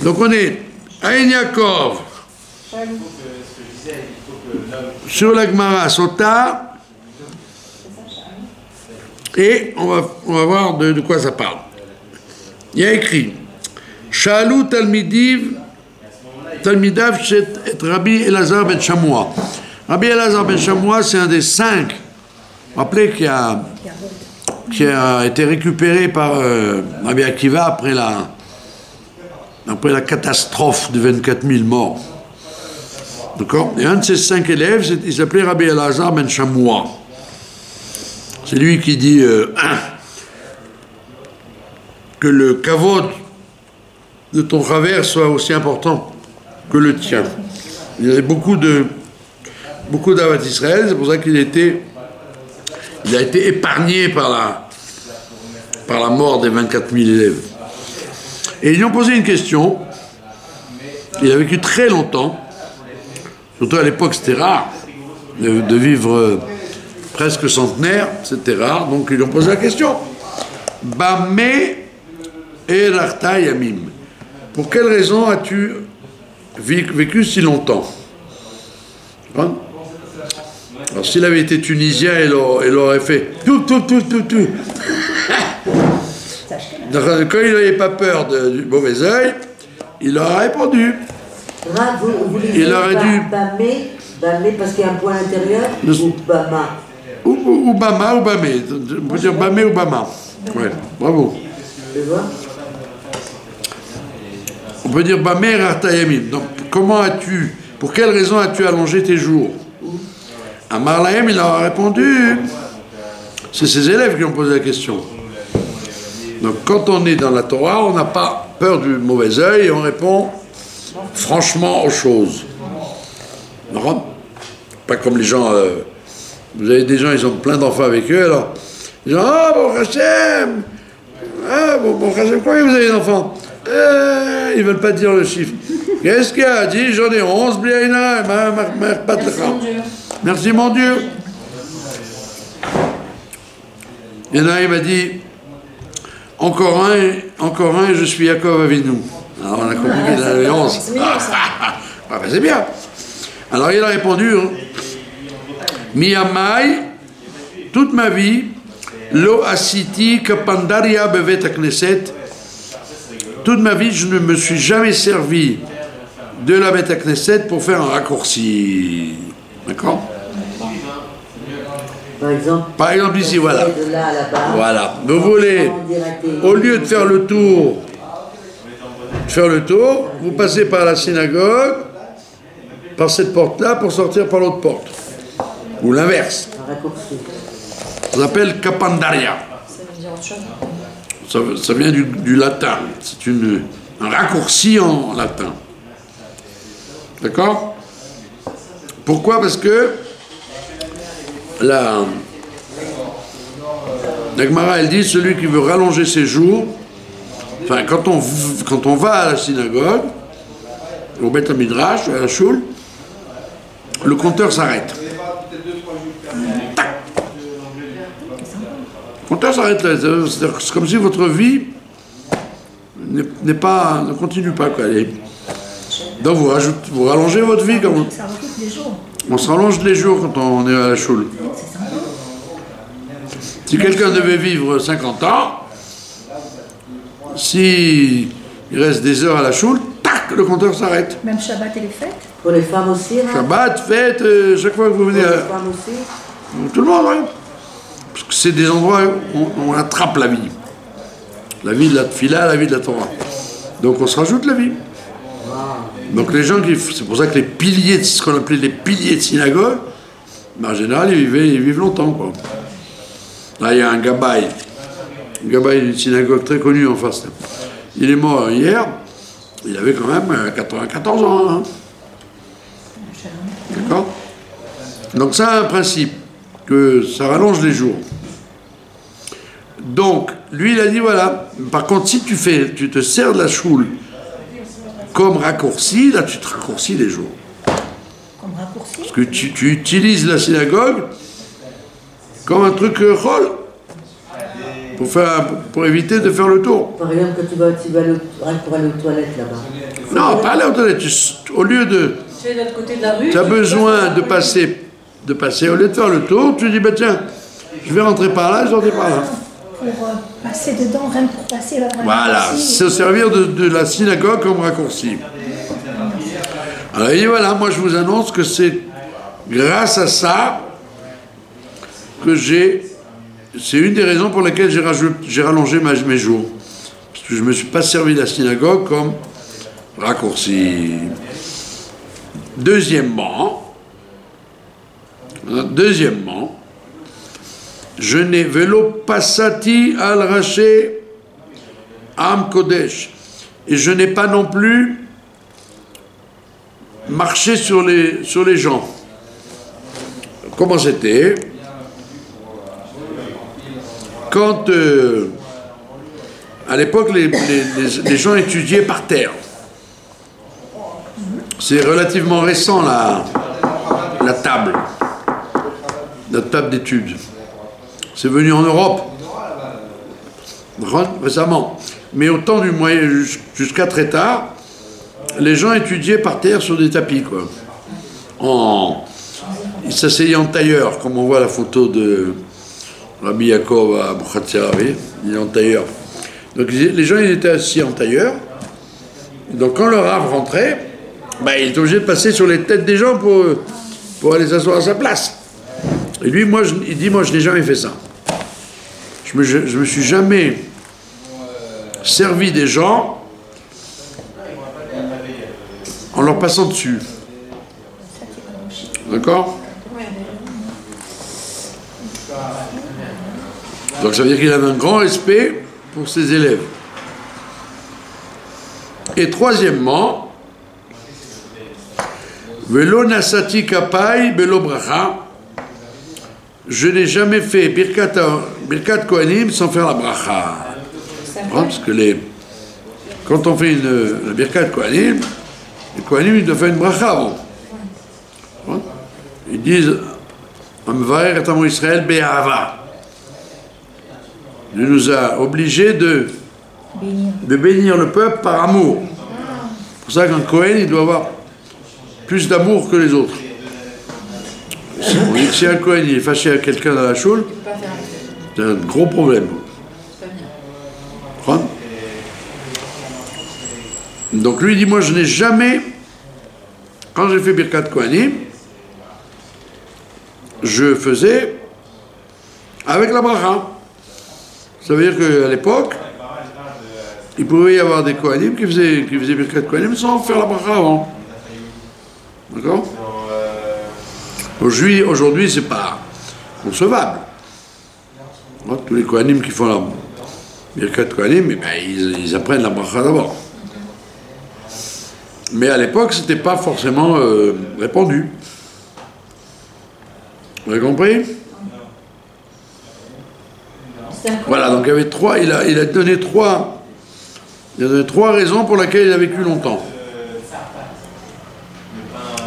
Donc on est Aïn Yaakov, sur la Gemara Sota, et on va voir de quoi ça parle. Il y a écrit Shalou Talmidav Shet et Rabbi Elazar ben Shamoua. Rabbi Elazar ben Shamoua, c'est un des 5, rappelez, qui a été récupéré par Rabbi Akiva après la catastrophe de 24 000 morts. D'accord? Et un de ses 5 élèves, il s'appelait Rabbi Elazar ben Shamoua. C'est lui qui dit que le kavod de ton travers soit aussi important que le tien. Il y avait beaucoup d'Avat Israël, c'est pour ça qu'il a été épargné par la mort des 24 000 élèves. Et ils lui ont posé une question. Il a vécu très longtemps, surtout à l'époque c'était rare de vivre presque centenaire, c'était rare, donc ils lui ont posé la question. Bamé erachta yamim. Pour quelle raison as-tu vécu si longtemps? Alors s'il avait été tunisien, il aurait fait tout. Quand il n'avait pas peur du mauvais œil, il aurait répondu. Il aurait dû. Bamé parce qu'il y a un point à l'intérieur, ou Bama. Ou Bama ou Bamé. On peut dire Bamé ou Bama. Ouais, bravo. On peut dire Bamé Ratayamim. Donc, pour quelle raison as-tu allongé tes jours? Amar Lahem, il a répondu. C'est ses élèves qui ont posé la question. Donc, quand on est dans la Torah, on n'a pas peur du mauvais œil et on répond franchement aux choses. Non? Pas comme les gens. Vous avez des gens, ils ont plein d'enfants avec eux, alors. Ils disent bon Hachem! Bon Hachem, combien vous avez d'enfants? Ils ne veulent pas dire le chiffre. Qu'est-ce qu'il a dit? J'en ai 11, Bliaïna, merci mon Dieu. Il y en a, il m'a dit encore un, je suis Yaakov Avinu. Alors on a compris qu'il avait 11. C'est bien. Alors il a répondu Miyamai, toute ma vie, lo asiti kapandaria bevet knesset. Toute ma vie, je ne me suis jamais servi de la Bet Knesset pour faire un raccourci. D'accord? Par exemple ici, voilà. Voilà. Vous voulez, au lieu de faire le tour, vous passez par la synagogue, par cette porte-là, pour sortir par l'autre porte. Ou l'inverse. Ça s'appelle Kapandaria. Ça vient du latin. C'est un raccourci en latin. D'accord? Pourquoi? Parce que la Gemara, elle dit, celui qui veut rallonger ses jours, enfin, quand on va à la synagogue, au Beth Midrash, à la Shul, le compteur s'arrête. Le compteur s'arrête là. C'est comme si votre vie ne continue pas, quoi. Donc vous rallongez votre vie comme on se rallonge les jours quand on est à la Shul. Si quelqu'un devait vivre 50 ans, s'il reste des heures à la Shul, tac, le compteur s'arrête. Même Shabbat et les fêtes? Pour les femmes aussi, hein? Shabbat, fête, chaque fois que vous venez pour les femmes aussi? Tout le monde, oui. Parce que c'est des endroits où on attrape la vie. La vie de la Tfila, la vie de la Torah. Donc on se rajoute la vie. Donc les gens c'est pour ça que les piliers, ce qu'on appelait les piliers de synagogue, en général, ils vivent longtemps, quoi. Là, il y a un gabaï d'une synagogue très connue en face. Il est mort hier, il avait quand même 94 ans. Hein. D'accord? Donc ça a un principe, que ça rallonge les jours. Donc, lui, il a dit, voilà, par contre, si tu te sers de la choule comme raccourci, là, tu te raccourcis les jours. Comme raccourci? Parce que tu utilises la synagogue comme un truc rôle pour éviter de faire le tour. Par exemple, quand tu vas pour aller aux toilettes là-bas. Non, pas aller aux toilettes. Au lieu de... Tu es de l'autre côté de la rue. Tu as besoin de passer. Au lieu de faire le tour, tu dis, bah tiens, je vais rentrer par là, je rentre par là. Pour passer dedans, rien que pour passer le Voilà, se servir de la synagogue comme raccourci. Alors il dit, voilà, moi je vous annonce que c'est grâce à ça que c'est une des raisons pour lesquelles j'ai rallongé mes jours. Parce que je ne me suis pas servi de la synagogue comme raccourci. Deuxièmement, je n'ai vélo passati al raché am kodesh. Et je n'ai pas non plus marché sur les gens. Comment c'était? Quand, à l'époque, les gens étudiaient par terre. C'est relativement récent, la table d'études. C'est venu en Europe, récemment. Mais au temps du moyen, jusqu'à très tard, les gens étudiaient par terre sur des tapis, quoi. Ils s'asseyaient en tailleur, comme on voit la photo de Rabbi Yaakov à Bouchatzeravi, il est en tailleur. Donc les gens, ils étaient assis en tailleur. Donc quand le Rav rentrait, il était obligé de passer sur les têtes des gens pour aller s'asseoir à sa place. Et lui, il dit, moi, je n'ai jamais fait ça. Je me suis jamais servi des gens en leur passant dessus. D'accord? Donc ça veut dire qu'il avait un grand respect pour ses élèves. Et troisièmement, Velo nasati kapai belo bracha. Je n'ai jamais fait Birkat Kohanim sans faire la bracha. Parce que quand on fait la Birkat Kohanim, les Kohanim, ils doivent faire une bracha avant. Ils disent Amvaer et Amo Israël be'ahava. Il nous a obligés de bénir le peuple par amour. C'est pour ça qu'un Kohen, il doit avoir plus d'amour que les autres. Si un Kohen il est fâché à quelqu'un dans la choule, c'est un gros problème. Donc lui il dit, moi je n'ai jamais, quand j'ai fait Birkat Kohanim, je faisais avec la bracha. Ça veut dire qu'à l'époque, il pouvait y avoir des Kohanim qui faisaient Birkat Kohanim sans faire la bracha avant. D'accord? Aujourd'hui, c'est pas concevable. Tous les Kohanim qui font la Birkat Kohanim, ils apprennent la bracha d'abord. Mais à l'époque, c'était pas forcément répandu. Vous avez compris? Voilà, donc il y avait il a donné trois raisons pour lesquelles il a vécu longtemps.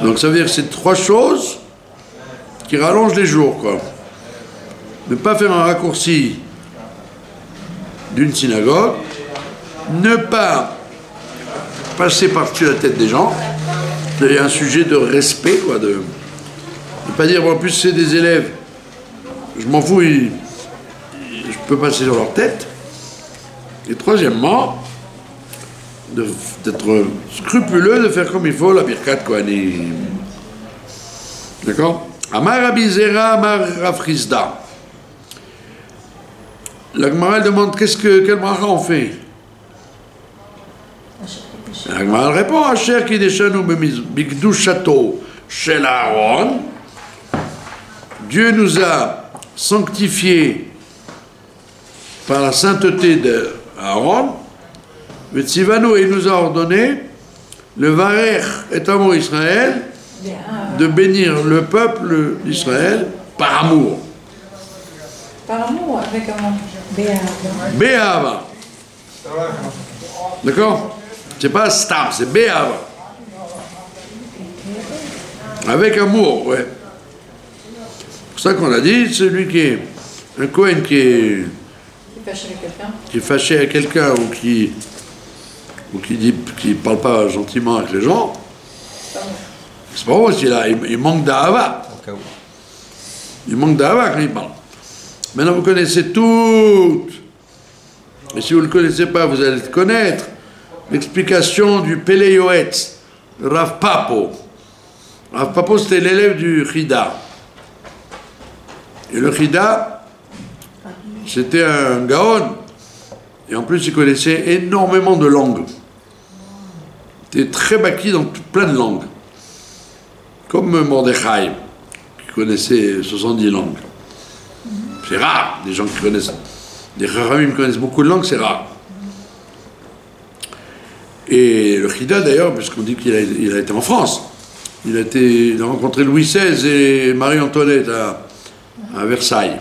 Donc ça veut dire que c'est trois choses qui rallongent les jours, quoi. Ne pas faire un raccourci d'une synagogue, ne pas passer par-dessus la tête des gens, c'est un sujet de respect, quoi, de ne pas dire, bon, en plus c'est des élèves, je m'en fous, je peux passer sur leur tête. Et troisièmement, d'être scrupuleux, de faire comme il faut la Birkat Kohanim. D'accord? Amar Rabbi Zera, Amar Rav Chisda. La Gemara demande quelle bracha on fait. La Gemara répond Asher Kideshanu Bigdushato Shel Aaron. Dieu nous a sanctifiés par la sainteté d'Aaron. Vetzivanu, il nous a ordonné le Varer et Amo Israël de bénir le peuple d'Israël par amour. Par amour, avec amour. Béhava. D'accord? C'est pas stam, c'est Béhava. Avec amour, ouais. C'est pour ça qu'on a dit, celui qui est un Kohen qui est fâché avec quelqu'un ou qui ou qui parle pas gentiment avec les gens, c'est pas bon, il manque d'ahava. Il manque d'ahava quand il parle. Maintenant, vous connaissez tout. Et si vous ne le connaissez pas, vous allez le connaître. L'explication du Pele Yoetz, Rav Papo. Rav Papo, c'était l'élève du Chida. Et le Chida, c'était un Gaon. Et en plus, il connaissait énormément de langues. Il était très baki dans plein de langues. Comme Mordechai, qui connaissait 70 langues. C'est rare, des gens qui connaissent. Des Chachamim connaissent beaucoup de langues, c'est rare. Et le Chida, d'ailleurs, puisqu'on dit qu'il a été en France, il a rencontré Louis XVI et Marie-Antoinette à Versailles.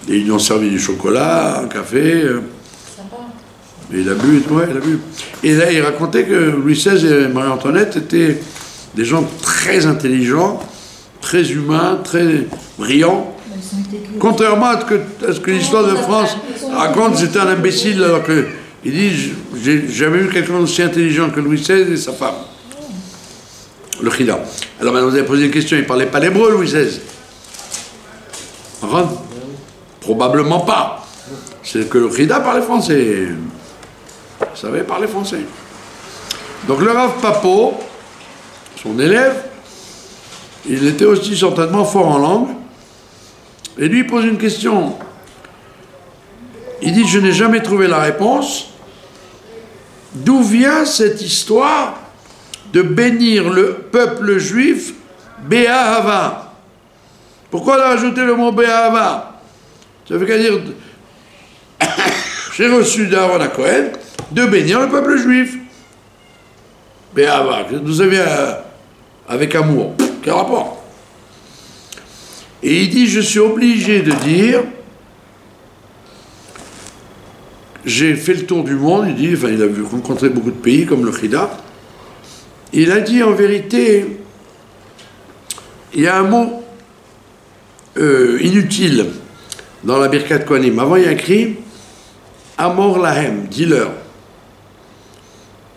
Et ils lui ont servi du chocolat, un café. Et il a bu, ouais, il a bu. Et là, il racontait que Louis XVI et Marie-Antoinette étaient des gens très intelligents, très humains, très brillants. Contrairement à ce que l'histoire de France raconte, c'était un imbécile, alors que il dit, j'ai jamais vu quelqu'un aussi intelligent que Louis XVI et sa femme. Le Chida. Alors maintenant, vous avez posé une question, il ne parlait pas l'hébreu, Louis XVI. Probablement pas. C'est que le Chida parlait français. Il savait parler français. Donc le Rav Papo, son élève, il était aussi certainement fort en langue. Et lui, il pose une question. Il dit, je n'ai jamais trouvé la réponse. D'où vient cette histoire de bénir le peuple juif Be'ahava? Pourquoi on a rajouté le mot Be'ahava? Ça veut dire, j'ai reçu d'Aaron à Cohen de bénir le peuple juif. Be'ahava, d'où ça vient avec amour? Quel rapport? Et il dit, je suis obligé de dire, j'ai fait le tour du monde, il dit, enfin il a vu rencontrer beaucoup de pays comme le Chida. Il a dit en vérité, il y a un mot inutile dans la Birkat Kohanim. Avant il y a écrit Amor Lahem, dis-leur.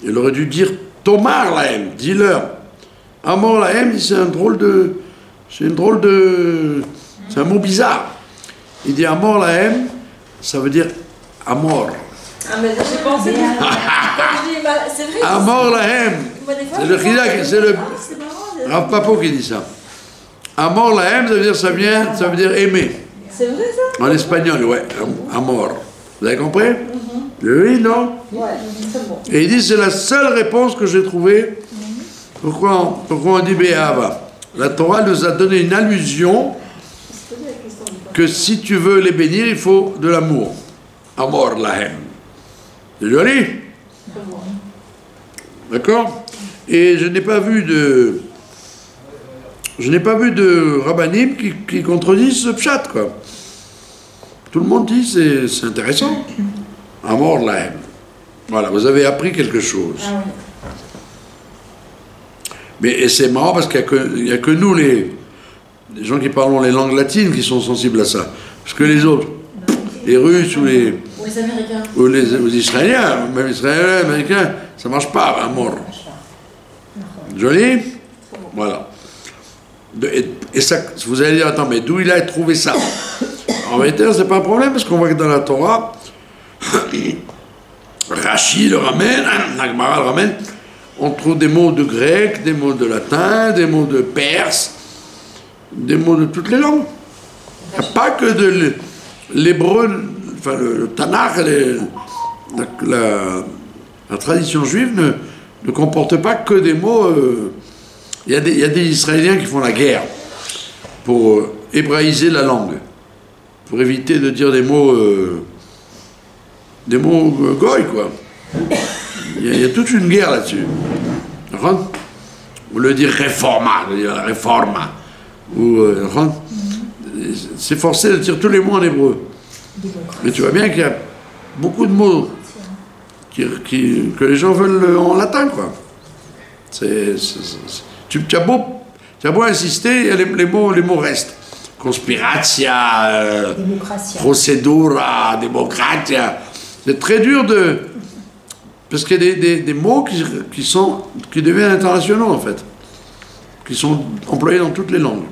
Il aurait dû dire Tomar Lahem, dis-leur. Amor Lahem, c'est un drôle de... C'est un mot bizarre. Il dit Amor Lahem, ça veut dire Amor. Ah, mais j'ai pensé. C'est vrai. Amor Lahem. C'est le Chida, c'est le Rav Papo qui dit ça. Amor Lahem, ça veut dire aimer. C'est vrai ça? En espagnol, ouais. Amor. Vous avez compris? Oui, non? Ouais, c'est bon. Et il dit c'est la seule réponse que j'ai trouvée. Pourquoi on dit Be'ahava? La Torah nous a donné une allusion que si tu veux les bénir, il faut de l'amour. Amor Lahem. C'est joli? D'accord? Et je n'ai pas vu de rabbanim qui contredisent ce pshat, quoi. Tout le monde dit c'est intéressant. Amor Lahem. Voilà, vous avez appris quelque chose. Ah oui. Mais c'est marrant parce qu'il n'y a que nous, les gens qui parlons les langues latines, qui sont sensibles à ça. Parce que les autres, les Russes ou les Américains. Ou les Israéliens, même Israéliens, Américains, ça ne marche pas, à mort. Joli? Voilà. Et ça, vous allez dire, attends, mais d'où il a trouvé ça? En vérité, c'est pas un problème, parce qu'on voit que dans la Torah, Rashi le ramène, la Gemara le ramène, on trouve des mots de grec, des mots de latin, des mots de perse, des mots de toutes les langues. Il n'y a pas que de l'hébreu, enfin le Tanakh, la tradition juive ne comporte pas que des mots. Il y a des Israéliens qui font la guerre pour hébraïser la langue, pour éviter de dire des mots goy, quoi. Il y a toute une guerre là-dessus. Ou le dire réforma, réforma. C'est forcé de dire tous les mots en hébreu. Mais tu vois bien qu'il y a beaucoup de mots que les gens veulent en latin, quoi. Tu as beau insister, les mots restent. Conspiratia, procedura, démocratia. C'est très dur de... Parce qu'il y a des mots qui deviennent internationaux, en fait. Qui sont employés dans toutes les langues.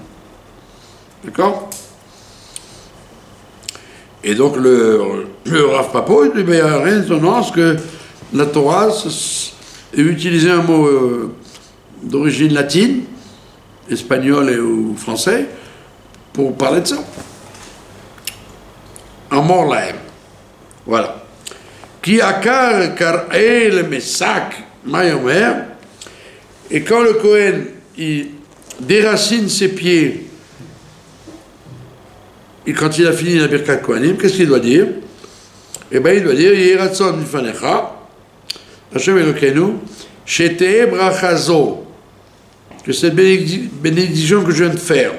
D'accord? Et donc, le Rav Papo, il dit, ben, il n'y a rien d'étonnant à ce que la Torah ait utilisé un mot d'origine latine, espagnol ou français, pour parler de ça. Amor lahem. Voilà. Qui akar kar'e le mesak mayomer. Et quand le Kohen il déracine ses pieds, et quand il a fini la Birkat Kohanim, qu'est-ce qu'il doit dire? Eh bien, il doit dire Yeratson mifanecha, Hashem Elokeinu, Shete brachazo, que cette bénédiction que je viens de faire,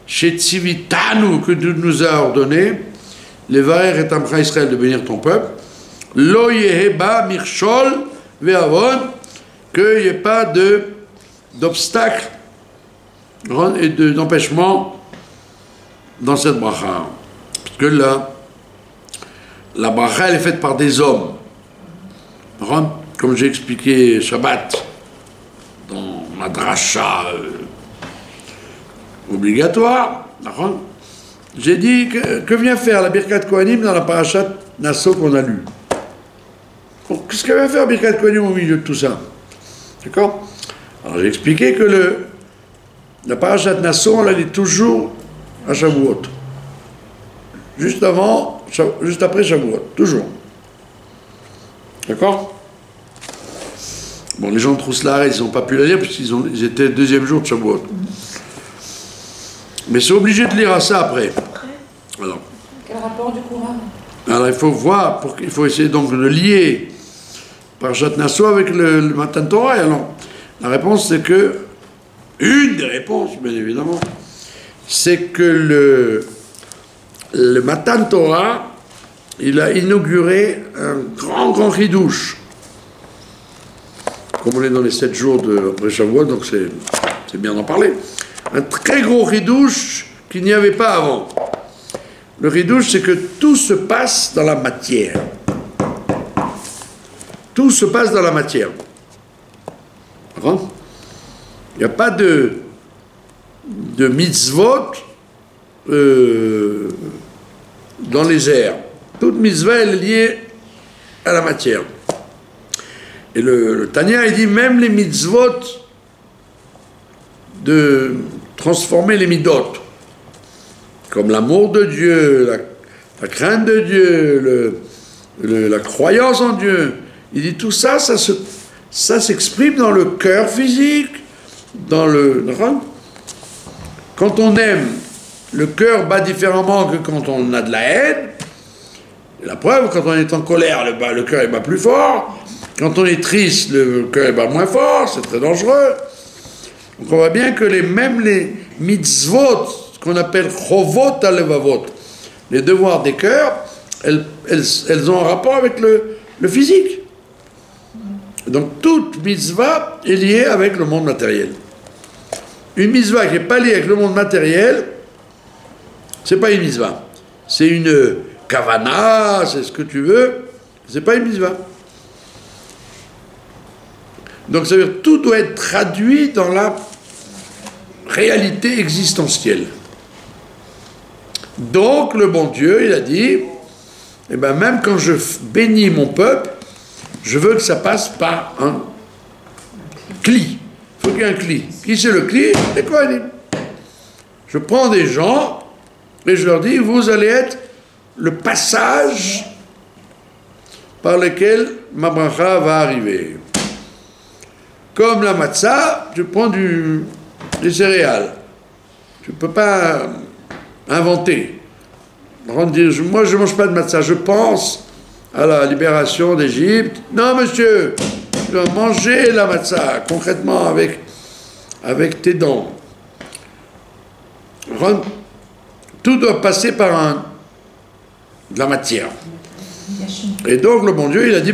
Shetzivitanu, que tu nous as ordonné, les Varer et Amcha Israël, de bénir ton peuple, Lo Yeheba Mirchol Ve'avon, qu'il n'y ait pas d'obstacle et d'empêchement dans cette bracha. Parce que là, la bracha, elle est faite par des hommes. Comme j'ai expliqué Shabbat, dans ma dracha obligatoire, j'ai dit que vient faire la Birkat Kohanim dans la parashat Nasso qu'on a lue. Qu'est-ce qu'elle vient faire Birkat Kohanim au milieu de tout ça? D'accord? Alors j'ai expliqué que la parashat Nasso, on la lit toujours à Shavuot. Juste après Shavuot, toujours. D'accord? Bon, les gens de Trousselarès, ils n'ont pas pu la lire puisqu'ils étaient le deuxième jour de Shavuot. Mais c'est obligé de lire à ça après. Alors, quel rapport du Coran? Alors il faut voir, il faut essayer donc de lier Parashat Nasso avec le Matan Torah. Alors, la réponse c'est que, une des réponses, bien évidemment, c'est que le Matan Torah, il a inauguré un grand chidouche. Comme on est dans les 7 jours après Shavuot, donc c'est bien d'en parler. Un très gros chidouche qu'il n'y avait pas avant. Le chidouche, c'est que tout se passe dans la matière. Tout se passe dans la matière. Il n'y a pas de mitzvot dans les airs. Toute mitzvah est liée à la matière. Et le Tanya, il dit même les mitzvot de transformer les midot, comme l'amour de Dieu, la crainte de Dieu, la croyance en Dieu. Il dit tout ça, ça s'exprime dans le cœur physique, dans quand on aime, le cœur bat différemment que quand on a de la haine. Et la preuve, quand on est en colère, le cœur bat plus fort. Quand on est triste, le cœur bat moins fort, c'est très dangereux. Donc on voit bien que même les mitzvot, ce qu'on appelle chovot alevavot, les devoirs des cœurs, elles ont un rapport avec le physique. Donc toute mitzvah est liée avec le monde matériel. Une mitzvah qui n'est pas liée avec le monde matériel, c'est pas une mitzvah. C'est une kavana, c'est ce que tu veux, c'est pas une mitzvah. Donc ça veut dire que tout doit être traduit dans la réalité existentielle. Donc le bon Dieu, il a dit, eh ben, même quand je bénis mon peuple, je veux que ça passe par un cli. Il faut qu'il y ait un cli. Qui c'est le cli? Les Kohanim. Je prends des gens et je leur dis, vous allez être le passage par lequel ma bracha va arriver. Comme la matzah, tu prends des céréales. Tu ne peux pas inventer. Moi, je ne mange pas de matzah. Je pense à la libération d'Égypte. Non, monsieur, tu dois manger la matzah, concrètement, avec tes dents. Tout doit passer par de la matière. Et donc, le bon Dieu, il a dit,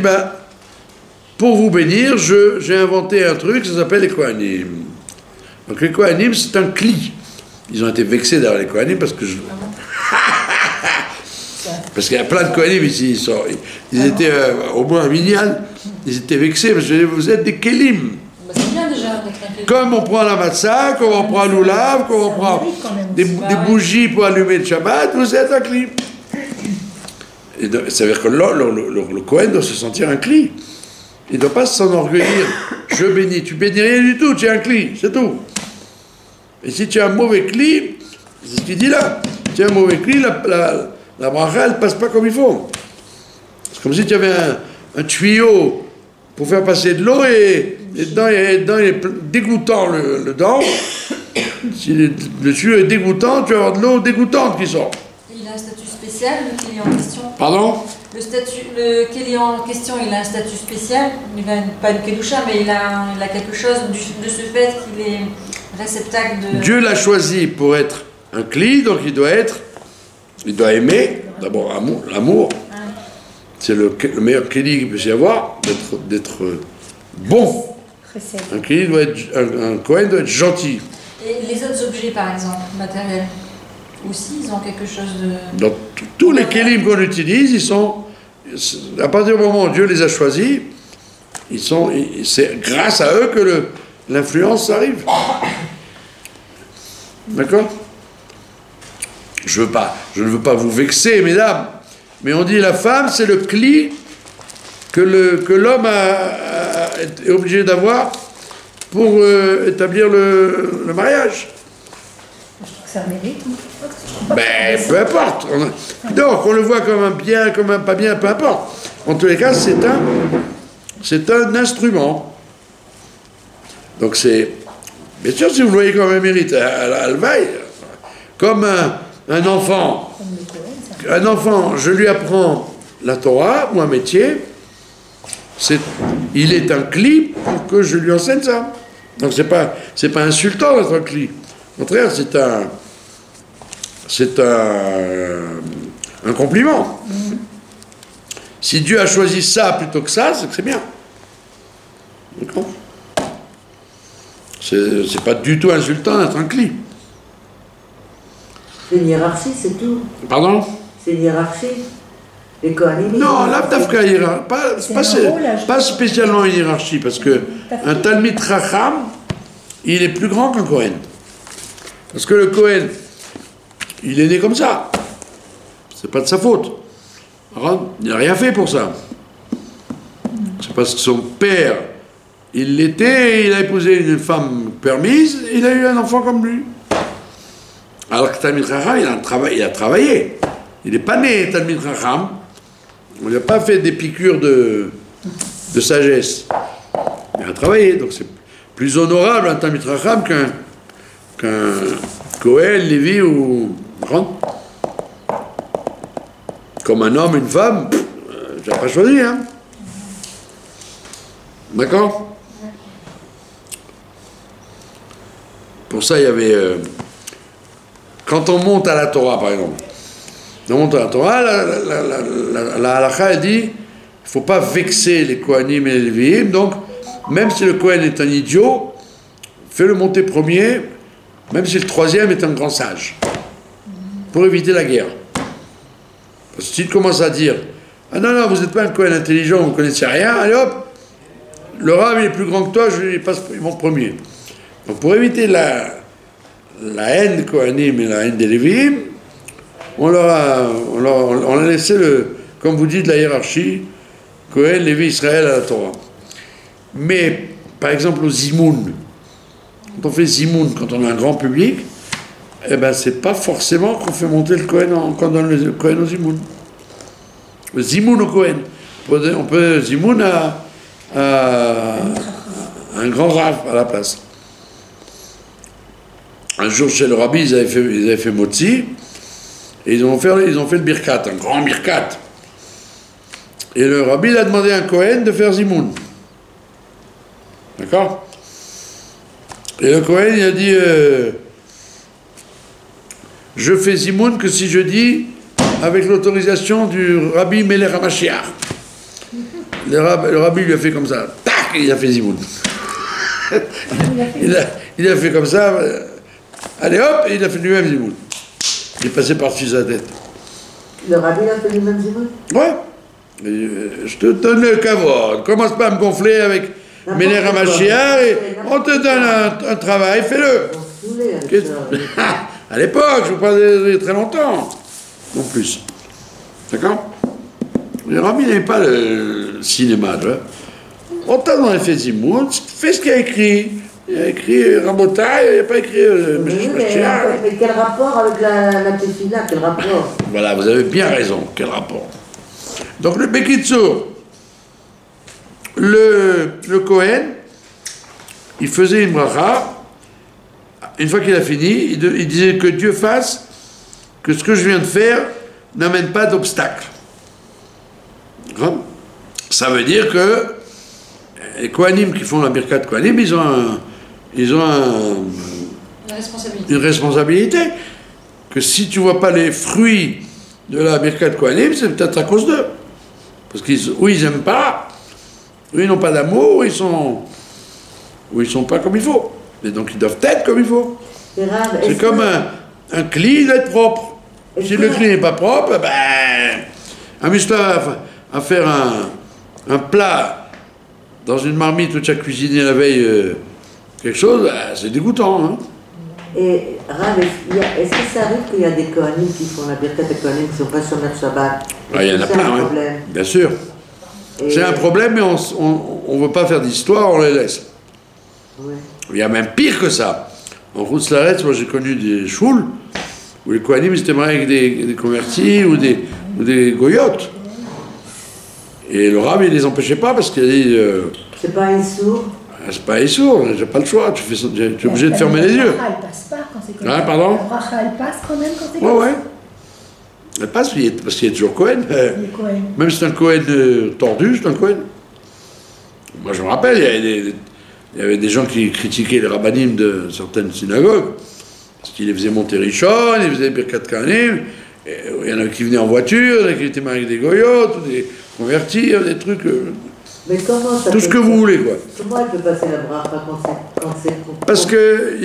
pour vous bénir, j'ai inventé un truc, ça s'appelle les Kohanim. Donc les Kohanim, c'est un cli. Ils ont été vexés d'ailleurs, les Kohanim, parce que parce qu'il y a plein de Kohanim ici. Ils étaient au moins un minyan. ils étaient vexés, parce que vous êtes des kélim. Bah, c'est bien déjà d'être un kélim. Comme on prend la matzah, comme on prend l'oulav, comme on prend des bougies pour allumer le Shabbat, vous êtes un kli. Et ça veut dire que le Kohen doit se sentir un kli. Il ne doit pas s'enorgueillir. Je bénis. Tu bénis rien du tout, tu es un kli, c'est tout. Et si tu es un mauvais kli, c'est ce qu'il dit là, si tu es un mauvais kli, la bracha, elle ne passe pas comme il faut. C'est comme si tu avais un tuyau pour faire passer de l'eau et dedans il est dégoûtant le dent. Si le tuyau est dégoûtant, tu vas avoir de l'eau dégoûtante qui sort. Il a un statut spécial, le kéli en question. Pardon? Le kéli en question, il a un statut spécial. Il n'a pas une kedusha, mais il a quelque chose de ce fait qu'il est réceptacle de... Dieu l'a choisi pour être un kli, donc il doit aimer, d'abord l'amour. C'est le meilleur kéli qu'il puisse y avoir, d'être bon. Un kéli doit être, un Kohen doit être gentil. Et les autres objets, par exemple, matériels, aussi, ils ont quelque chose de... Donc, tous les kélim qu'on utilise, ils sont, à partir du moment où Dieu les a choisis, c'est grâce à eux que l'influence arrive. D'accord? Je ne veux pas vous vexer, mesdames, mais on dit la femme, c'est le kli que l'homme est obligé d'avoir pour établir le mariage. Je trouve que ça mérite. Ben, peu importe. Donc, on le voit comme un bien, comme un pas bien, peu importe. En tous les cas, c'est un instrument. Donc, c'est... Bien sûr, si vous le voyez comme un mérite, elle vaille. Comme un enfant. Un enfant, je lui apprends la Torah ou un métier, il est un kli pour que je lui enseigne ça. Donc c'est pas insultant d'être un kli. Au contraire, c'est un compliment. Si Dieu a choisi ça plutôt que ça, c'est que c'est bien. D'accord? C'est pas du tout insultant d'être un kli. C'est une hiérarchie, c'est tout. Pardon? C'est une hiérarchie. Les Kohanim. Non, l'Avdafka, pas spécialement une hiérarchie, parce que un Talmid Chacham, il est plus grand qu'un Kohen. Parce que le Kohen, il est né comme ça. C'est pas de sa faute. Alors, il n'a rien fait pour ça. C'est parce que son père, il l'était, il a épousé une femme permise, il a eu un enfant comme lui. Alors que Talmid Chacham, il a travaillé. Il n'est pas né Talmid Chacham. On lui a pas fait des piqûres de sagesse. Il a travaillé. Donc c'est plus honorable un Talmid Chacham qu'un Kohen, Lévi ou... Comme un homme, une femme, je n'ai pas choisi. Hein. D'accord? Pour ça, il y avait... quand on monte à la Torah, par exemple, on monte à la Torah, la halakha, elle dit, il ne faut pas vexer les Kohanim et les Lévi'im, donc, même si le Kohen est un idiot, fais-le monter premier, même si le troisième est un grand sage, pour éviter la guerre. Parce que s'il commence à dire, ah non, non, vous n'êtes pas un Kohen intelligent, vous ne connaissez rien, allez hop, le Rav il est plus grand que toi, il monte premier. Donc pour éviter la haine des Kohanim et la haine des Lévi'im, on a laissé comme vous dites, la hiérarchie, Kohen, Lévi, Israël à la Torah. Mais, par exemple, au Zimoun, quand on fait Zimoun, quand on a un grand public, eh ben, c'est pas forcément qu'on fait monter le Kohen, qu'on donne le Kohen au Zimoun. Le Zimoun au Kohen. On peut Zimoun à un grand Rav à la place. Un jour, chez le Rabbi, ils avaient fait Motzi, et ils ont fait le Birkat, un grand Birkat. Et le Rabbi il a demandé à un Kohen de faire Zimoun. D'accord? Et le Kohen, il a dit je fais Zimoun que si je dis avec l'autorisation du Rabbi Melech HaMashiach. Le Rabbi lui a fait comme ça. Tac! Il a fait Zimoun. il a fait comme ça. Allez hop! Et il a fait lui-même Zimoun. Il est passé par-dessus sa tête. Le Rabbi a fait lui-même Zimoun? Ouais. Je te donne le kavod. Commence pas à me gonfler avec Mener Hamashiach et on te donne un travail, fais-le. À l'époque, je ne veux pas dire très longtemps. Non plus. D'accord? Le Rabbi n'aime pas le cinéma, tu vois. On t'a dans les faits Zimoun, fais ce qu'il y a écrit. Il y a écrit Rabotai, il n'y a pas écrit mais quel rapport avec la tefila? Quel rapport? Voilà, vous avez bien raison, quel rapport. Donc le Bekitsour, le Kohen, il faisait une bracha, une fois qu'il a fini, il disait que Dieu fasse que ce que je viens de faire n'amène pas d'obstacle. Ça veut dire que les Kohanim qui font la Birkat Kohanim, ils ont une responsabilité. Que si tu ne vois pas les fruits de la Birkat Kohanim, c'est peut-être à cause d'eux. Parce qu'ils n'aiment pas, ou ils n'ont pas d'amour, ou ils sont pas comme il faut. Et donc ils doivent être comme il faut. C'est comme un cli d'être propre. Si le cli n'est pas propre, ben, amuse-toi à faire un plat dans une marmite où tu as cuisiné la veille quelque chose, c'est dégoûtant. Hein. Et Rav, est-ce que ça arrive qu'il y a des Kohanim qui font la Birkat des Kohanim qui ne sont pas sur notre Shabbat? Il y en a plein, oui. Bien sûr. C'est un problème, mais on ne veut pas faire d'histoire, on les laisse. Oui. Il y a même pire que ça. En Route Slaretz, moi j'ai connu des choules où les Kohanim étaient mariés avec des convertis ou des goyotes. Et le Rav, il ne les empêchait pas parce qu'il a dit... c'est pas un sourd. C'est pas un sourd, j'ai pas le choix, tu es obligé de fermer les yeux. La bracha, elle passe pas quand c'est comme ça. Pardon? La bracha, elle passe quand même quand c'est comme ça. Ouais. Elle passe parce qu'il y a toujours Cohen. Même si c'est un Cohen tordu, c'est un Cohen. Moi je me rappelle, il y avait des gens qui critiquaient les rabbinim de certaines synagogues, parce qu'ils les faisaient monter Rishon, ils faisaient Birkat Kohanim, il y en a qui venaient en voiture, il y en a qui étaient mariés avec des goyotes, ou des convertis, des trucs... Mais comment ça tout ce que vous voulez, quoi. Comment elle peut passer la bracha quand c'est parce que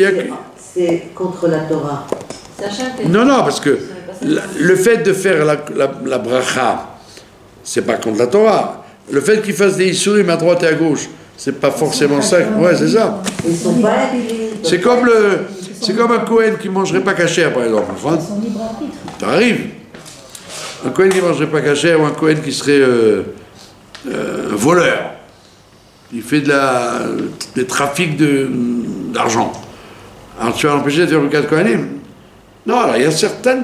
c'est contre la Torah. Non, parce que le fait de faire la bracha, c'est pas contre la Torah. Le fait qu'ils fassent des issourim à droite et à gauche, c'est pas forcément ça. Ouais, c'est ça. Ils sont pas c'est comme un Kohen qui mangerait pas cachère, par exemple. Enfin, ça arrive. Un Kohen qui mangerait pas cachère ou un Kohen qui serait un voleur. Il fait des trafics d'argent. Alors tu vas l'empêcher de faire le cas de Kohanim? Non, alors il y a certaines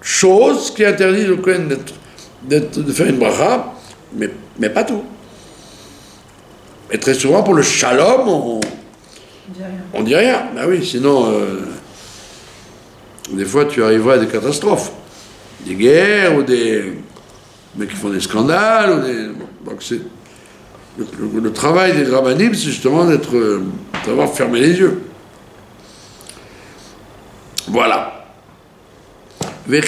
choses qui interdisent au Kohen de faire une bracha, mais pas tout. Et très souvent, pour le shalom, on dit rien. Ben oui, sinon, des fois, tu arriveras à des catastrophes. Des guerres, ou des mecs qui font des scandales. Donc c'est... Le travail des rabbanim, c'est justement d'avoir fermé les yeux. Voilà. Et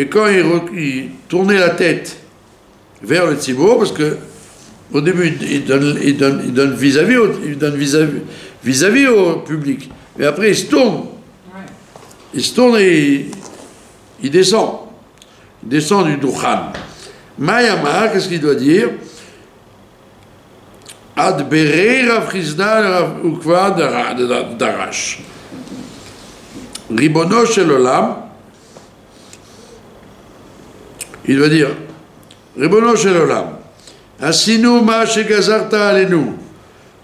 quand il tournait la tête vers le tzibur, parce que au début il donne vis-à-vis au public, mais après il se tourne. Il se tourne et il descend. Il descend du Duchan. Mayama, qu'est-ce qu'il doit dire? Ad berei Rav Chizda ukva darash. Ribono shel olam. Il doit dire Ribono shel olam. Asinu ma shegazarta alenu.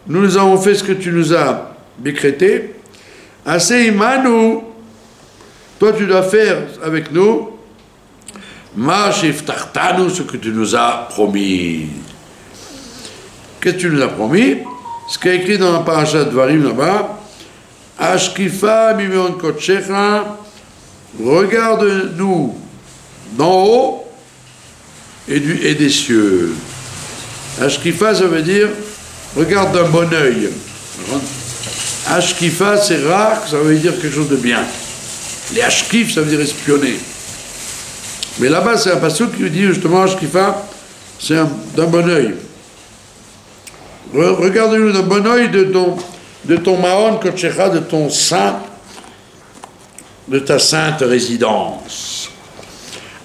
Nous avons fait ce que tu nous as décrété. Aseimanu. Toi tu dois faire avec nous Ma shiftartanu, ce que tu nous as promis. Qu'est-ce que tu nous as promis? Ce qui est écrit dans la paracha de Dvarim là-bas, Ashkifa mimeon kotshecha, regarde-nous d'en haut et des cieux. Ashkifa, ça veut dire regarde d'un bon œil. Ashkifa, c'est rare, ça veut dire quelque chose de bien. Les ashkif, ça veut dire espionner. Mais là-bas, c'est un passouk qui dit justement, Ashkifa, c'est d'un bon œil. Regarde-nous d'un bon œil de ton Maon Kotshecha, de ton saint, de ta sainte résidence.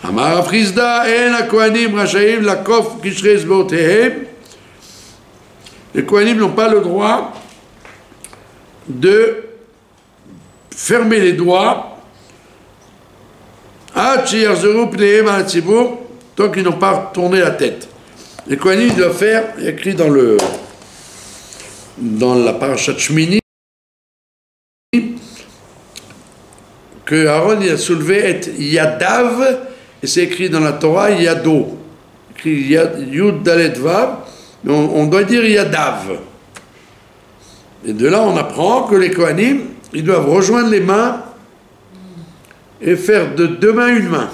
Amar Afrizda, En HaKohanim Rachaim Lakof Kishrei Zbotehem. Les Kohanim n'ont pas le droit de fermer les doigts tant qu'ils n'ont pas tourné la tête. Les Kohanim doivent faire, il y a écrit dans la parashat Shmini, que Aaron il a soulevé et Yadav, et c'est écrit dans la Torah Yado, écrit Yud Dalet Vav, on doit dire Yadav. Et de là on apprend que les Kohanim, ils doivent rejoindre les mains et faire de deux mains une main.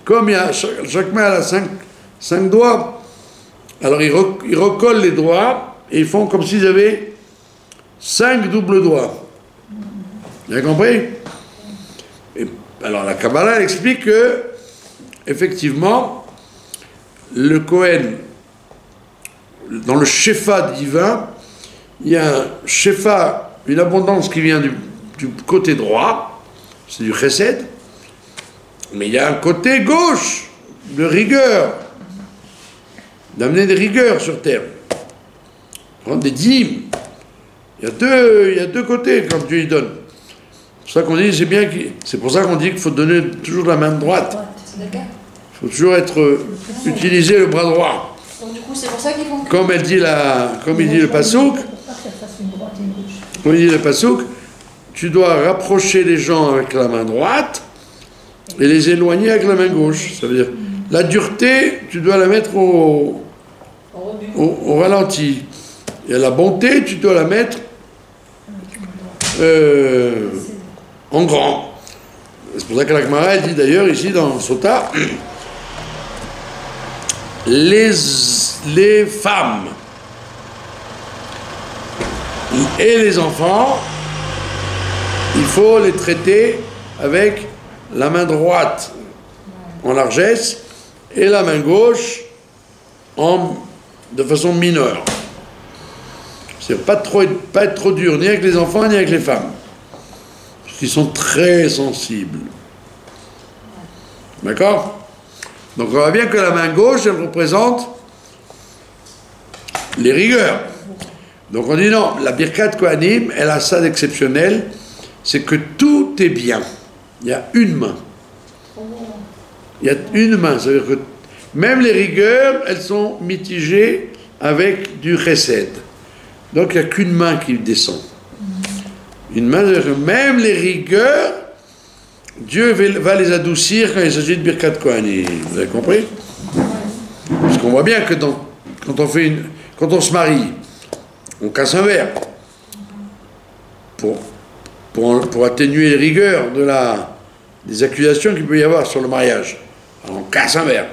Comme il y a, chaque main a cinq doigts, alors ils recollent les doigts et ils font comme s'ils avaient 5 doubles doigts. Vous avez compris? Et alors la Kabbalah elle explique que, effectivement, le Kohen, dans le Shefa divin, il y a un Shefa, une abondance qui vient du côté droit, c'est du Chesed, mais il y a un côté gauche de rigueur, d'amener des rigueurs sur terre, prendre des dîmes. Il y a deux côtés quand Dieu y donne. C'est pour ça qu'on dit, c'est pour ça qu'on dit qu'il faut donner toujours la main droite. Il faut toujours utiliser le bras droit. Donc du coup, c'est pour ça qu'ils font. Comme il dit le Passouk, tu dois rapprocher les gens avec la main droite et les éloigner avec la main gauche. Ça veut dire, la dureté, tu dois la mettre au ralenti. Et la bonté, tu dois la mettre en grand. C'est pour ça que la Gemara dit d'ailleurs ici dans Sota, les femmes et les enfants, il faut les traiter avec la main droite en largesse et la main gauche de façon mineure. C'est pas être trop dur, ni avec les enfants, ni avec les femmes. Parce qu'ils sont très sensibles. D'accord? Donc on voit bien que la main gauche, elle représente les rigueurs. Donc on dit non, la Birkat Kohanim, elle a ça d'exceptionnel, c'est que tout est bien. Il y a une main. Il y a une main, ça veut dire que même les rigueurs, elles sont mitigées avec du chesed. Donc il n'y a qu'une main qui descend. Une main, même les rigueurs, Dieu va les adoucir quand il s'agit de Birkat Kohanim. Vous avez compris? Parce qu'on voit bien que quand on se marie, on casse un verre pour atténuer les rigueurs des accusations qu'il peut y avoir sur le mariage. Alors on casse un verre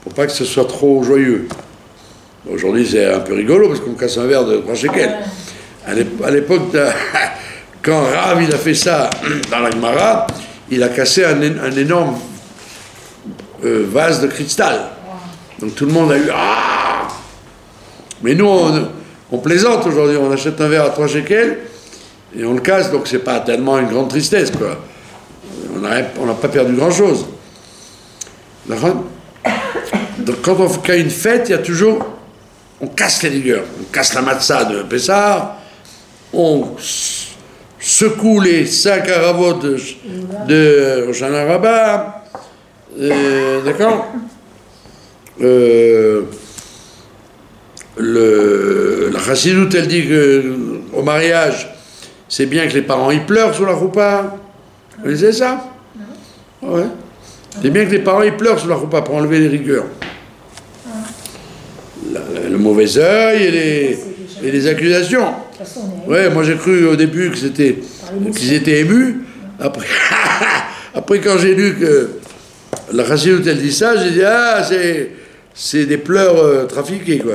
pour pas que ce soit trop joyeux. Aujourd'hui c'est un peu rigolo parce qu'on casse un verre de 3 shekels. À l'époque, quand Rav il a fait ça dans la Gemara, il a cassé un énorme vase de cristal. Donc tout le monde a eu ah. Mais nous on plaisante aujourd'hui, on achète un verre à 3 shekels et on le casse, donc c'est pas tellement une grande tristesse quoi. On n'a pas perdu grand chose. Donc quand on fait une fête, il y a toujours, on casse les rigueurs, on casse la matzah de Pessah, on secoue les 5 haravot de Rosh Hashanah, d'accord. La Chassidut, elle dit qu'au mariage, c'est bien que les parents y pleurent sur la roupa. Vous connaissez ça? Ouais. C'est bien que les parents y pleurent sur la roupa pour enlever les rigueurs. Le mauvais œil et les accusations. Ouais, moi j'ai cru au début qu'ils étaient émus. Après quand j'ai lu que la Chassidut, elle dit ça, j'ai dit ah, c'est des pleurs trafiqués, quoi.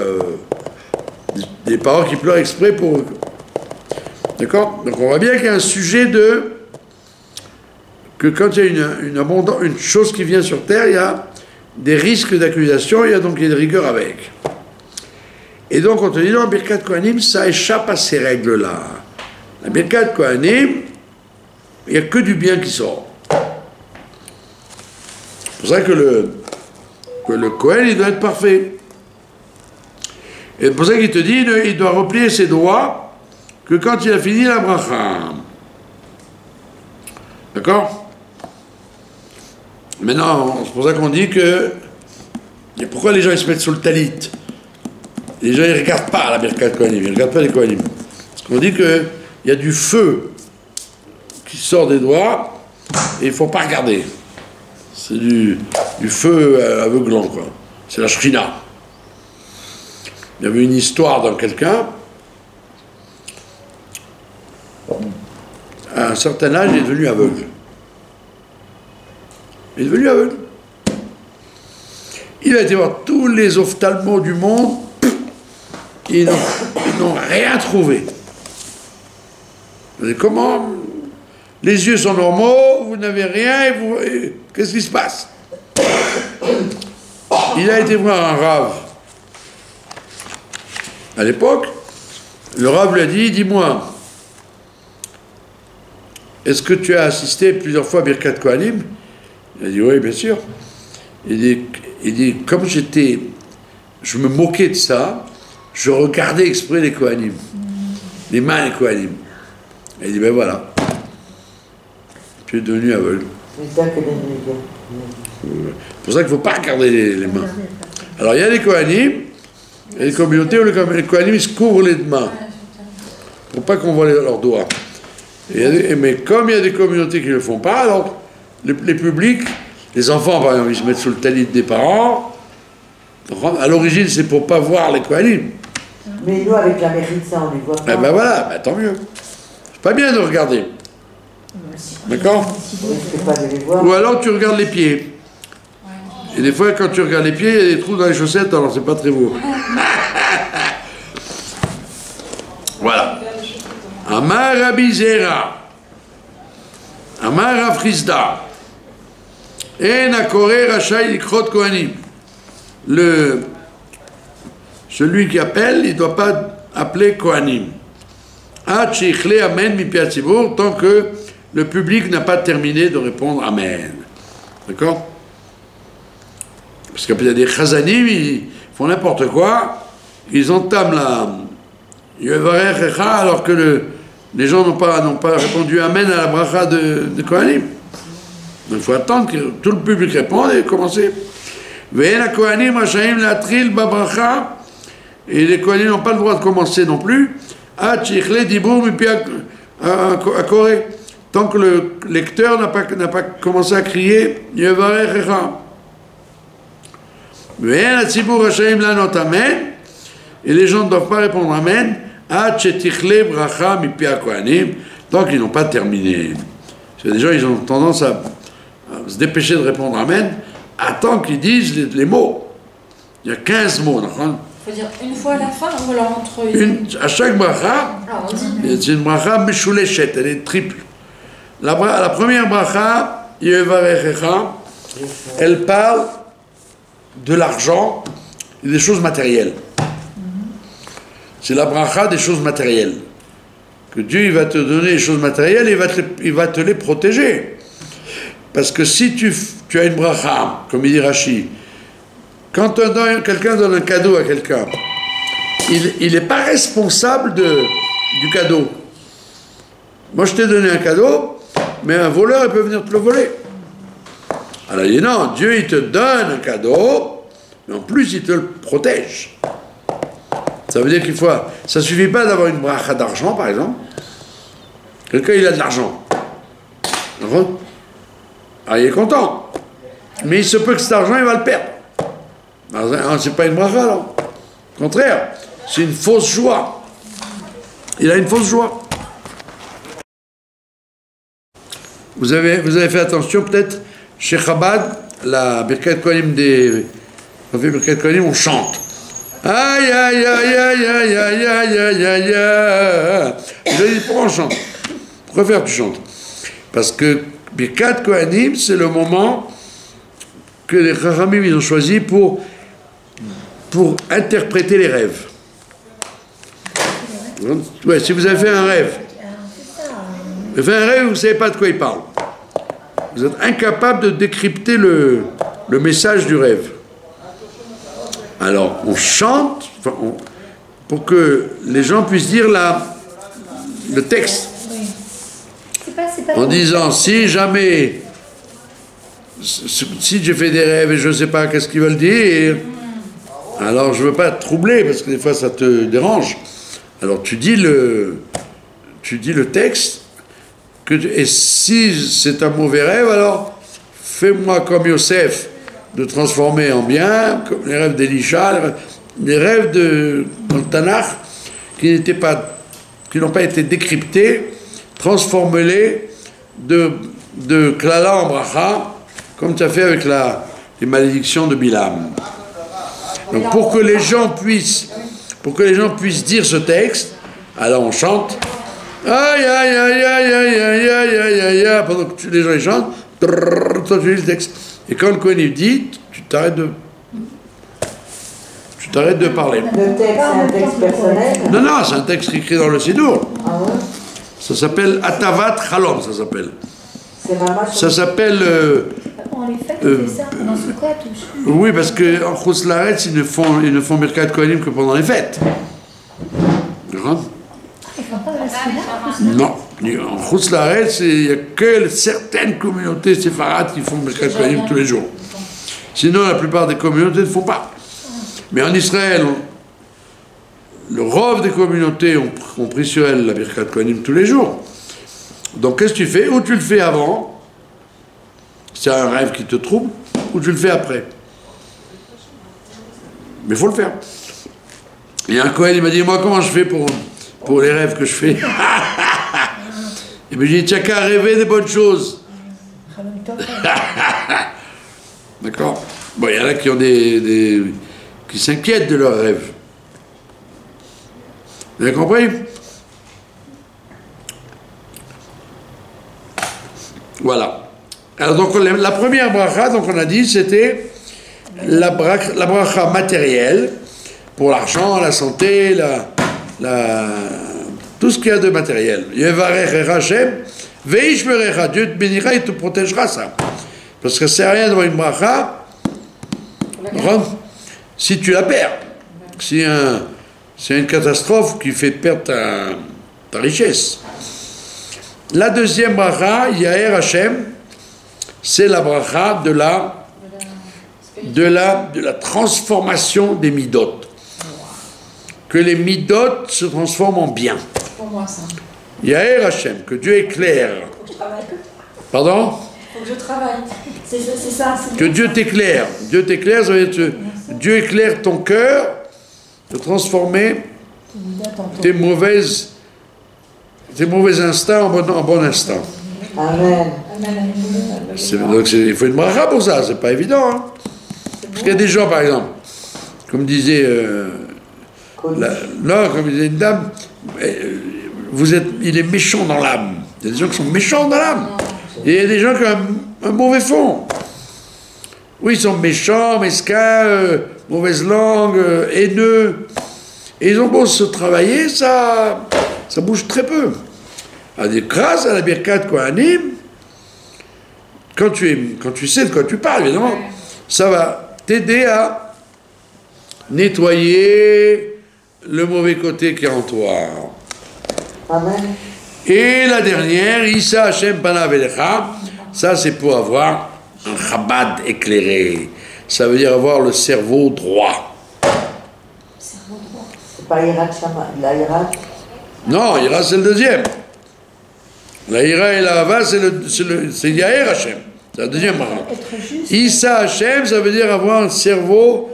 Des parents qui pleurent exprès pour... D'accord? Donc on voit bien qu'il y a un sujet que quand il y a une chose qui vient sur terre, il y a des risques d'accusation, il y a donc des rigueurs avec. Et donc on te dit, non, Birkat Kohanim, ça échappe à ces règles-là. La Birkat Kohanim, il n'y a que du bien qui sort. pour ça que le Kohen, il doit être parfait. Et c'est pour ça qu'il te dit, il doit replier ses doigts que quand il a fini la bracha. D'accord? Maintenant, c'est pour ça qu'on dit que... Et pourquoi les gens ils se mettent sur le talit? Les gens ils ne regardent pas la Birkat Kohanim, ils ne regardent pas les Kohanim. Parce qu'on dit qu'il y a du feu qui sort des doigts et il ne faut pas regarder. C'est du feu aveuglant, quoi. C'est la Shrina. Il y avait une histoire dans quelqu'un. À un certain âge, il est devenu aveugle. Il est devenu aveugle. Il a été voir tous les ophtalmos du monde. Ils n'ont rien trouvé. Comment? Les yeux sont normaux, vous n'avez rien, et qu'est-ce qui se passe? Il a été voir un rave. À l'époque, le rave lui a dit, dis-moi, est-ce que tu as assisté plusieurs fois à Birkat Kohanim? Il a dit, oui, bien sûr. Il dit comme je me moquais de ça, je regardais exprès les Kohanim, les mains des Kohanim. Il dit, ben voilà, tu es devenu aveugle. C'est pour ça qu'il ne faut pas regarder les mains. Alors il y a les Kohanim, il y a des communautés où les Kohanim ils se couvrent les mains, pour pas qu'on voit leurs doigts. Mais comme il y a des communautés qui ne le font pas, alors les publics, les enfants par exemple, ils se mettent sous le talit des parents. À l'origine, c'est pour ne pas voir les Kohanim. Mais nous, avec la mairie de ça, on les voit pas. Eh ben voilà, ben tant mieux. C'est pas bien de regarder. D'accord? Ou alors tu regardes les pieds. Et des fois, quand tu regardes les pieds, il y a des trous dans les chaussettes, alors c'est pas très beau. Voilà. Amar Rabbi Zera. Amar Rav Chisda. En akore rachai likrot kohanim. Celui qui appelle, il ne doit pas appeler kohanim. Ad sheichle amen mi pi hatzibur, tant que le public n'a pas terminé de répondre amen. D'accord? Parce qu'il y a des chazanim, ils font n'importe quoi, ils entament la yevarechecha alors que les gens n'ont pas répondu amen à la bracha de kohanim. Donc il faut attendre que tout le public réponde et commencer. Et les Kohanim n'ont pas le droit de commencer non plus. Tant que le lecteur n'a pas commencé à crier et les gens ne doivent pas répondre amen tant qu'ils n'ont pas terminé. Les gens ils ont tendance à se dépêcher de répondre amen, attends qu'ils disent les mots. Il y a 15 mots. Il faut dire une fois à la fin ou alors entre à chaque bracha, c'est une bracha meshuleshet, elle est triple. La première bracha, yevarechecha, elle parle de l'argent et des choses matérielles. C'est la bracha des choses matérielles. Que Dieu il va te donner les choses matérielles et il va te les protéger. Parce que si tu as une bracha, comme il dit Rashi, quand quelqu'un donne un cadeau à quelqu'un, il n'est pas responsable du cadeau. Moi je t'ai donné un cadeau, mais un voleur il peut venir te le voler. Alors il dit non, Dieu il te donne un cadeau, mais en plus il te le protège. Ça veut dire qu'il faut... Ça ne suffit pas d'avoir une bracha d'argent par exemple. Quelqu'un il a de l'argent. D'accord ? Ah, il est content. Mais il se peut que cet argent, il va le perdre. C'est pas une bracha, alors. Au contraire, c'est une fausse joie. Il a une fausse joie. Vous avez fait attention, peut-être, chez Chabad, la Birkat Kohanim on chante. Aïe, aïe, aïe, aïe, aïe, aïe, aïe, aïe, aïe, aïe. Vous avez dit, pourquoi on chante? Pourquoi faire tu chantes? Parce que Birkat Kohanim, c'est le moment que les Chachamim ils ont choisi pour interpréter les rêves. Ouais, si vous avez fait un rêve, vous avez fait un rêve, vous ne savez pas de quoi il parle. Vous êtes incapable de décrypter le le message du rêve. Alors, on chante pour que les gens puissent dire le texte. En disant, si jamais, si j'ai fait des rêves et je ne sais pas qu'est-ce qu'ils veulent dire, alors je ne veux pas te troubler parce que des fois ça te dérange. Alors tu dis le texte, et si c'est un mauvais rêve, alors fais-moi comme Yosef, de transformer en bien, comme les rêves d'Elisha, les rêves dans le Tanakh, qui n'ont pas été décryptés, transforme-les de klala en bracha, comme tu as fait avec les malédictions de Bilam. Donc pour que les gens puissent dire ce texte, alors on chante aïe aïe aïe aïe aïe aïe aïe aïe aïe aïe, pendant que les gens ils chantent, toi tu lis le texte. Et quand le Kohen il dit, tu t'arrêtes de parler. Le texte, c'est un texte personnel? Non, c'est un texte écrit dans le Sidour. Ah ouais? Ça s'appelle Atavat Chalom, ça s'appelle. Ça s'appelle... On les fait, ça pendant Sukkot ou... Oui, parce qu'en Chutz La'aretz, ils ne font Birkat Kohanim que pendant les fêtes. D'accord? Ils font pas de la Sfila? Non. En Chutz La'aretz, il n'y a que certaines communautés séfarades qui font Birkat Kohanim tous les jours. Sinon, la plupart des communautés ne font pas. Mais en Israël, le rove des communautés ont pris sur elle la Birkat Kohanim tous les jours. Donc qu'est-ce que tu fais? Ou tu le fais avant, c'est un rêve qui te trouble, ou tu le fais après. Mais il faut le faire. Et un Kohen, il m'a dit, moi comment je fais pour les rêves que je fais? Et puis j'ai dit, tu n'as qu'à rêver des bonnes choses. D'accord? Bon, il y en a qui ont qui s'inquiètent de leurs rêves. Vous avez compris? Voilà. Alors donc la première bracha, donc on a dit, c'était la bracha matérielle pour l'argent, la santé, tout ce qu'il y a de matériel. Yevarech Hashem, veishmerecha, Dieu te bénira et te protégera ça. Parce que c'est rien d'avoir une bracha si tu la perds. C'est une catastrophe qui fait perdre ta richesse. La deuxième bracha, Yaher Hashem, c'est la bracha de la transformation des midot. Que les midot se transforment en bien. Pour moi, ça. Yaher Hashem, que Dieu éclaire. Faut que je travaille. Pardon? Faut que je travaille. C'est ça. Que Dieu t'éclaire. Dieu t'éclaire, ça veut dire que Dieu éclaire ton cœur de transformer tes mauvais instincts en bon instinct. Amen. Donc il faut une bracha pour ça, c'est pas évident. Hein. Parce qu'il y a des gens, par exemple, comme disait comme disait une dame, il est méchant dans l'âme. Il y a des gens qui sont méchants dans l'âme. Et il y a des gens qui ont un mauvais fond. Oui, ils sont méchants, mesquins, mauvaise langue, haineux. Et ils ont beau se travailler, ça bouge très peu. Alors, grâce à la Birkat Kohanim, quand tu sais de quoi tu parles, évidemment, ça va t'aider à nettoyer le mauvais côté qui est en toi. Amen. Et la dernière, Issa Hashem Panav Elecha, ça c'est pour avoir un Chabad éclairé. Ça veut dire avoir le cerveau droit. C'est pas Hirat Shama, la Hirat? Non, Hira c'est le deuxième. La Hira et la Hava c'est Yaher Hashem. C'est la deuxième bracha. Issa Hashem, ça veut dire avoir un cerveau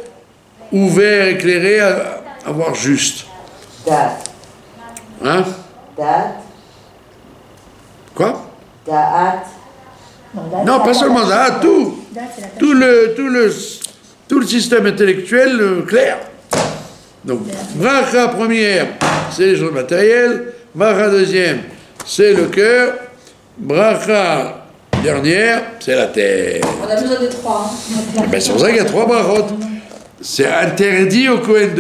ouvert, éclairé, avoir juste. Dat. Hein? Dat. Quoi? Da'at. Non, pas seulement ça, tout le système intellectuel clair. Donc, bracha première, c'est les choses matérielles, bracha deuxième, c'est le cœur, bracha dernière, c'est la terre. On a besoin des trois. Hein. Ben, c'est pour ça qu'il y a trois brachot. C'est interdit au Kohen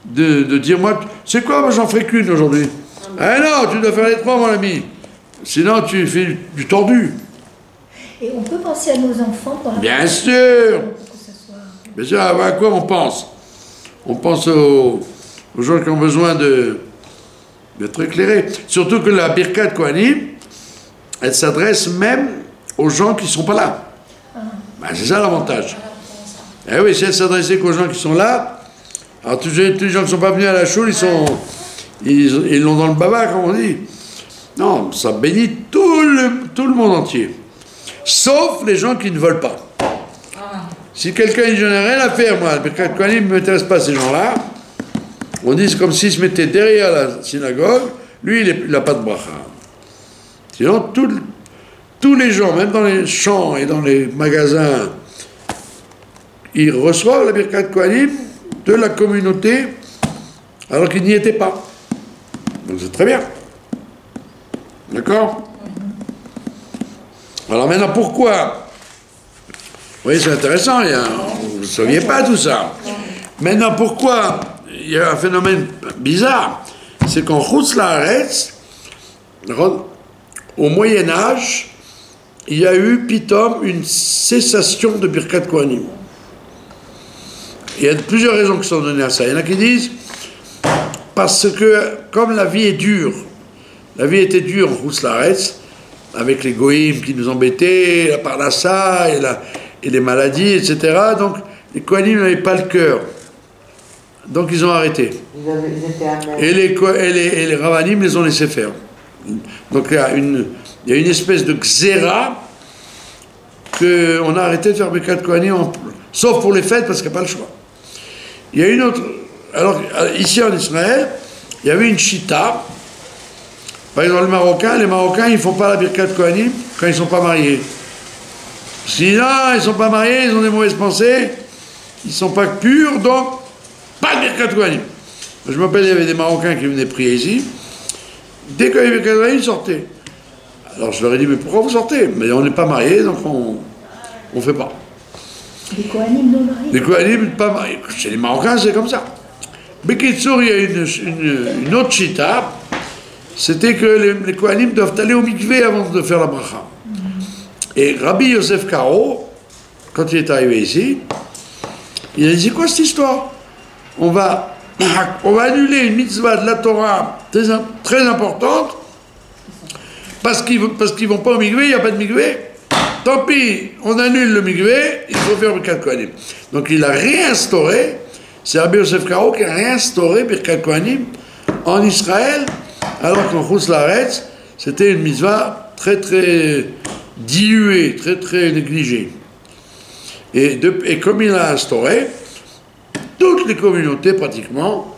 de dire, moi, c'est quoi, moi j'en ferai qu'une aujourd'hui. Ah non, tu dois faire les trois, mon ami. Sinon, tu fais du tordu. Et on peut penser à nos enfants pour la Bien sûr. pour que ça soit... Bien sûr, à quoi on pense? On pense aux gens qui ont besoin d'être éclairés. Surtout que la Birkat Kohanim, elle s'adresse même aux gens qui ne sont pas là. Ben, c'est ça l'avantage. Eh oui, si elle s'adressait qu'aux gens qui sont là, alors tous les gens qui ne sont pas venus à la choule, ils l'ont dans le baba, comme on dit. Non, ça bénit tout le monde entier. Sauf les gens qui ne veulent pas. Si quelqu'un dit, je n'ai rien à faire, moi, le Birkat Kohanim ne m'intéresse pas, ces gens-là, on dit c'est comme s'il se mettait derrière la synagogue, lui, il n'a pas de bracha. Sinon, tous les gens, même dans les champs et dans les magasins, ils reçoivent la Birkat Kohanim de la communauté alors qu'ils n'y étaient pas. Donc c'est très bien. D'accord? Alors maintenant, pourquoi? Vous voyez, c'est intéressant, vous ne saviez pas tout ça. Maintenant, pourquoi il y a un phénomène bizarre? C'est qu'en Chutz La'aretz, au Moyen-Âge, il y a eu, pitom, une cessation de Birkat Kohanim. Il y a plusieurs raisons qui sont données à ça. Il y en a qui disent, parce que, comme la vie est dure, la vie était dure en Chutz La'aretz, avec les goïms qui nous embêtaient, la parnassa et les maladies, etc. Donc, les Kohanim n'avaient pas le cœur. Donc, ils ont arrêté. Et les Ravanim les ont laissés faire. Donc, il y a une espèce de xéra qu'on a arrêté de faire Birkat Kohanim, sauf pour les fêtes, parce qu'il n'y a pas le choix. Il y a une autre... Alors, ici en Israël, il y avait une chita. Par exemple, les Marocains, ils ne font pas la Birkat Kohanim quand ils ne sont pas mariés. Sinon, ils ne sont pas mariés, ils ont des mauvaises pensées, ils ne sont pas purs, donc, pas de Birkat Kohanim. Je me rappelle, il y avait des Marocains qui venaient prier ici. Dès qu'il y avait Birkat Kohanim, ils sortaient. Alors je leur ai dit, mais pourquoi vous sortez? Mais on n'est pas mariés, donc on ne fait pas. Des Kohanim non mariés? Des Kohanim pas mariés. Chez les Marocains, c'est comme ça. Bekitsour, il y a une autre chita, c'était que les Kohanim doivent aller au mikvé avant de faire la bracha. Et Rabbi Yosef Karo, quand il est arrivé ici, il a dit, c'est quoi cette histoire? On va annuler une mitzvah de la Torah très importante, parce qu'ils ne vont pas au mikvé, il n'y a pas de mikvé. Tant pis, on annule le mikvé, il faut faire Birkat Kohanim. Donc il a réinstauré, c'est Rabbi Yosef Karo qui a réinstauré Birkat Kohanim en Israël, alors qu'en Chutz La'aretz, c'était une mitzvah très très diluée, très très négligée. Et comme il l'a instauré, toutes les communautés pratiquement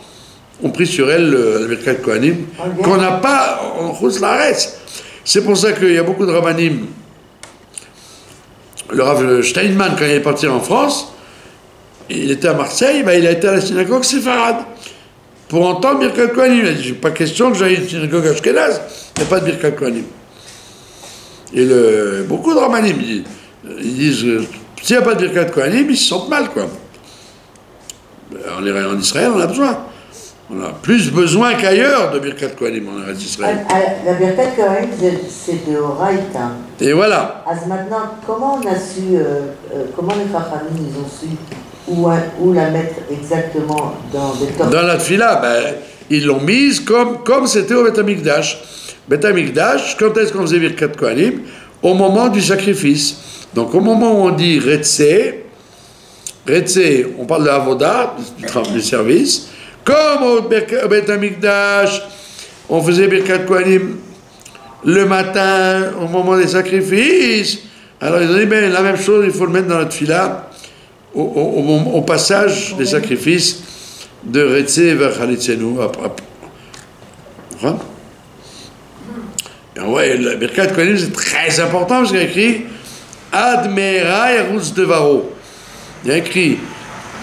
ont pris sur elles le Birkat Kohanim, qu'on n'a pas en Chutz La'aretz. C'est pour ça qu'il y a beaucoup de rabbanim. Le Rav Steinman, quand il est parti en France, il était à Marseille, ben il a été à la synagogue séfarade pour entendre Birkat Kohanim. Il a dit, j'ai pas question que j'aille à une synagogue ashkénaze, il n'y a pas de Birkat Kohanim. Et beaucoup de rabbanim, ils disent, s'il n'y a pas de Birkat Kohanim, ils se sentent mal, quoi. En Israël, on a besoin. On a plus besoin qu'ailleurs de Birkat Kohanim en Israël. La Birkat Kohanim, c'est de Horaïta. Et voilà. Alors maintenant, comment on a su, comment les Chachamim, ils ont su où la mettre exactement dans les temps? Dans la Tfila, ben, ils l'ont mise comme c'était au Beth Amikdash. Beth Amikdash, quand est-ce qu'on faisait Birkat Kohanim? Au moment du sacrifice. Donc au moment où on dit Retsé, on parle de l'avoda, du service. Comme au Beth Amikdash, on faisait Birkat Kohanim le matin, au moment des sacrifices. Alors ils ont dit, ben, la même chose, il faut le mettre dans la Tfila, au passage des sacrifices de Retsé vers Chalitzenu. Ouais, le Birkat Kohanim, c'est très important parce qu'il y a écrit Ad Meira Yerutz Devaro. Il y a écrit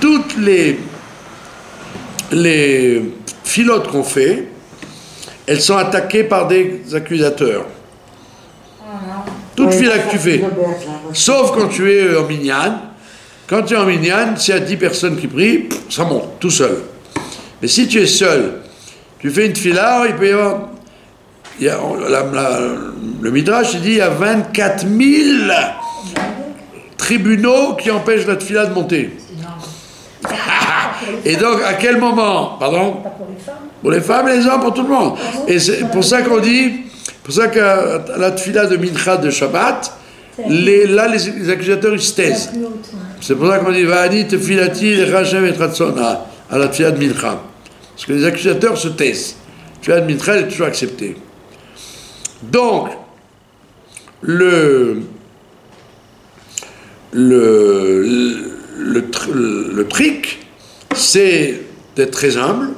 toutes les filotes qu'on fait, elles sont attaquées par des accusateurs. Toute fila que tu fais. Sauf quand tu es en minyan. Quand tu es en minyan, s'il y a 10 personnes qui prient, ça monte, tout seul. Mais si tu es seul, tu fais une fila, il peut y avoir... le Midrash, il dit, il y a 24 000 tribunaux qui empêchent la tefila de monter. Et donc, à quel moment? Pardon? Pas pour les femmes. Pour les femmes et les hommes, pour tout le monde. Et c'est pour ça qu'on dit, pour ça qu'à la tefila de Mincha de Shabbat, les accusateurs ils se taisent. C'est pour ça qu'on dit Va'ani tefilati l'Hashem et Tratzona à la tefila de Mincha. Parce que les accusateurs se taisent. La tefila de Mincha elle est toujours acceptée. Donc, le trick, c'est d'être très humble.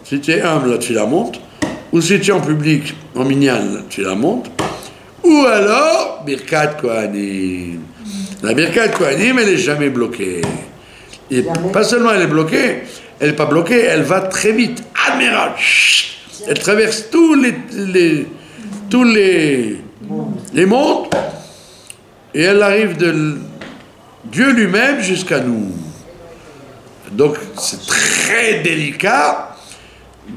Si tu es humble, la tefila monte. Ou si tu es en public, en minyan, la tefila monte. Ou alors, Birkat Kohanim. La Birkat Kohanim, elle n'est jamais bloquée. Et pas seulement elle est bloquée, elle n'est pas bloquée, elle va très vite. Admiral, elle traverse tous les mondes et elle arrive de Dieu lui-même jusqu'à nous. Donc c'est très délicat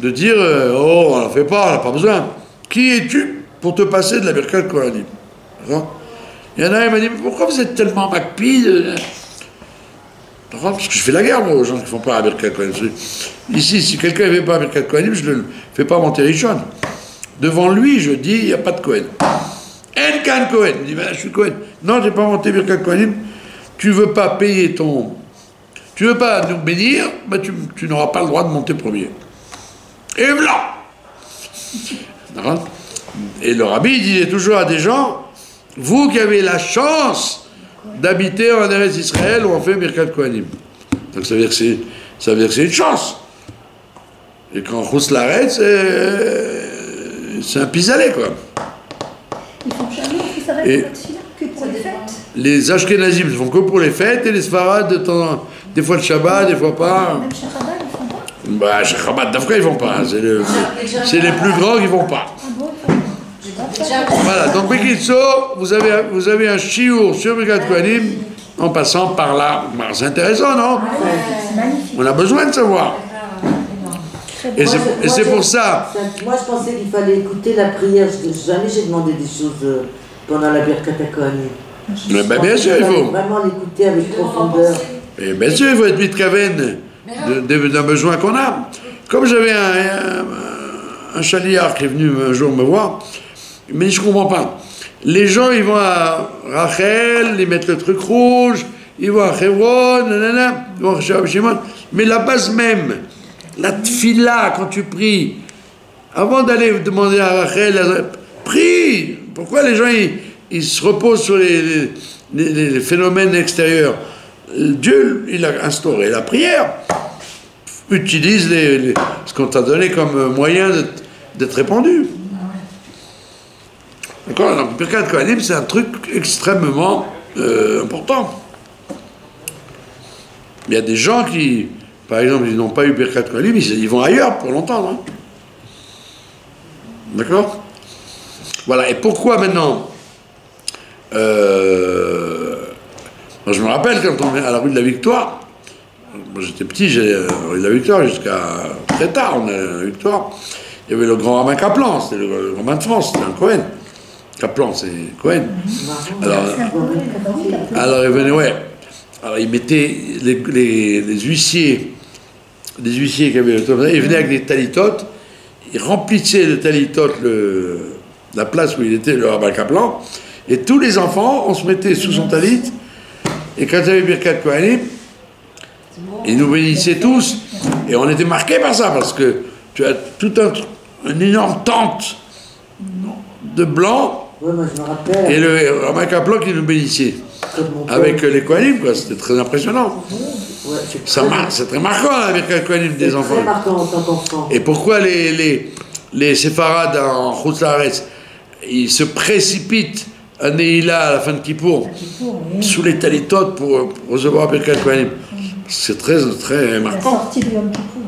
de dire oh, on n'en fait pas, on n'a pas besoin. Qui es-tu pour te passer de la Birkat Kohanim? Il y en a un qui m'a dit pourquoi vous êtes tellement macpide? Parce que je fais la guerre moi, aux gens qui ne font pas la Birkat Kohanim. Ici, si quelqu'un ne fait pas la Birkat Kohanim, je ne le fais pas monter Rishon. Devant lui, je dis il n'y a pas de Kohen. En kan Kohen. Il dit ben, je suis Kohen. Non, je n'ai pas monté Birkat Kohanim. Tu ne veux pas payer ton. Tu ne veux pas nous bénir, ben tu n'auras pas le droit de monter premier. Et voilà. Et le rabbi disait toujours à des gens, vous qui avez la chance d'habiter en Eretz Israël où on fait Birkat Kohanim. Donc ça veut dire que c'est une chance. Et quand Chutz La'aretz, c'est un pis-aller quoi. Ils font jamais que ça reste que pour les fêtes. Les Ashkenazim ne font que pour les fêtes et les Sfarad des fois le Shabbat, des fois pas. Même chez Rabat, ils font pas. Bah, chez Rabat d'Afrique, ils vont pas. C'est les plus grands qui vont pas. Voilà, donc Bekitso, vous avez un chiour sur Birkat Kohanim en passant par là. Bah, c'est intéressant, non? C'est magnifique. On a besoin de savoir. Et c'est pour ça. Moi, je pensais qu'il fallait écouter la prière. Jamais j'ai demandé des choses pendant la Birkat Kohanim. Mais ben, bien sûr, il faut vraiment l'écouter avec profondeur. Et bien sûr, il faut être mitkaven d'un besoin qu'on a. Comme j'avais un chaliard qui est venu un jour me voir, mais je ne comprends pas. Les gens, ils vont à Rachel, ils mettent le truc rouge, ils vont à Hebron, nanana, ils vont à Shimon. Mais la base même, la tfila, quand tu pries, avant d'aller demander à Rachel, prie. Pourquoi les gens, ils se reposent sur les phénomènes extérieurs? Dieu, il a instauré la prière. Utilise ce qu'on t'a donné comme moyen d'être répandu. D'accord? Donc, Birkat Kohanim, c'est un truc extrêmement important. Il y a des gens qui, par exemple, ils n'ont pas eu Birkat Kohanim, ils vont ailleurs pour l'entendre. Hein. D'accord? Voilà. Et pourquoi maintenant moi, je me rappelle quand on est à la rue de la Victoire. Moi, j'étais petit, j'allais à la rue de la Victoire jusqu'à très tard. On est à la Victoire. Il y avait le grand rabbin Kaplan, c'était le rabbin de France, c'était un Cohen. Kaplan, c'est Cohen. Alors il venait, ouais. Alors il mettait les huissiers qui avaient le top, ils venaient avec des talitotes, ils remplissaient le talitot, la place où il était, le rabbin Kaplan, et tous les enfants, on se mettait sous son talit, et quand il y avait Birkat Kohanim, ils nous bénissaient tous, et on était marqués par ça, parce que tu as tout une énorme tente de blanc, ouais, moi, je me rappelle, et le rabbin Kaplan qui nous bénissait, avec les Kohanim, quoi, c'était très impressionnant. Ouais, C'est très marquant, la Birkat Kohanim des enfants. C'est très marquant en tant qu'enfant. Et pourquoi les séfarades en Chutz La'aretz, ils se précipitent à Neila à la fin de Kippour, sous les talitotes pour recevoir Birkat Kohanim. C'est très, très marquant. La sortie de Yom Kippour.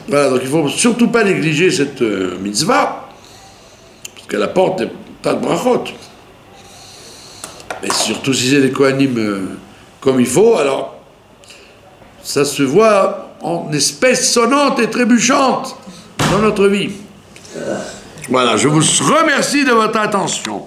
Voilà, donc il ne faut surtout pas négliger cette mitzvah, parce qu'elle apporte des tas de brachot. Et surtout si c'est des Kohanim comme il faut, alors ça se voit en espèces sonnantes et trébuchantes dans notre vie. Voilà, je vous remercie de votre attention.